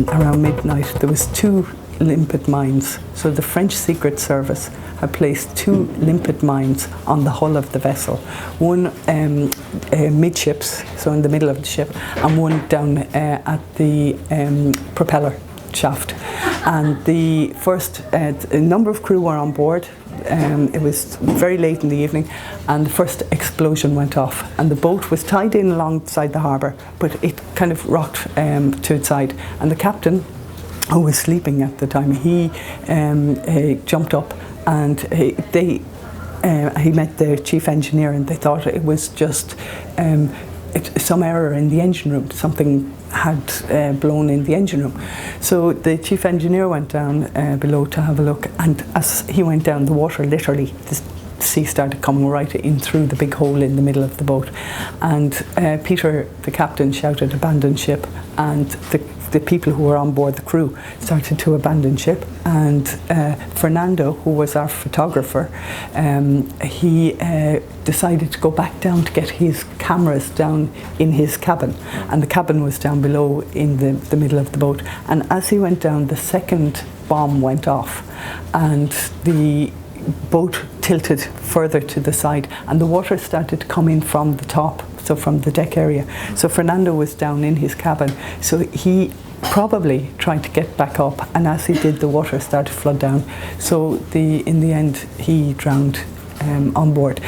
around midnight, there was 2 limpet mines. So the French Secret Service had placed 2 limpet mines on the hull of the vessel. One midships, so in the middle of the ship, and one down at the propeller shaft. And the first, a number of crew were on board. It was very late in the evening, and the first explosion went off, and the boat was tied in alongside the harbour, but it kind of rocked to its side, and the captain, who was sleeping at the time, he jumped up, and he met the chief engineer, and they thought it was just some error in the engine room. Something had blown in the engine room. So the chief engineer went down below to have a look, and as he went down, the water literally, the sea started coming right in through the big hole in the middle of the boat. And Peter, the captain, shouted, "Abandon ship," and the people who were on board, the crew, started to abandon ship. And Fernando, who was our photographer, he decided to go back down to get his cameras down in his cabin. And the cabin was down below in the middle of the boat. And as he went down, the second bomb went off, and the boat tilted further to the side, and the water started to come in from the top, so from the deck area. So Fernando was down in his cabin, so he probably tried to get back up, and as he did, the water started to flood down. So in the end, he drowned on board.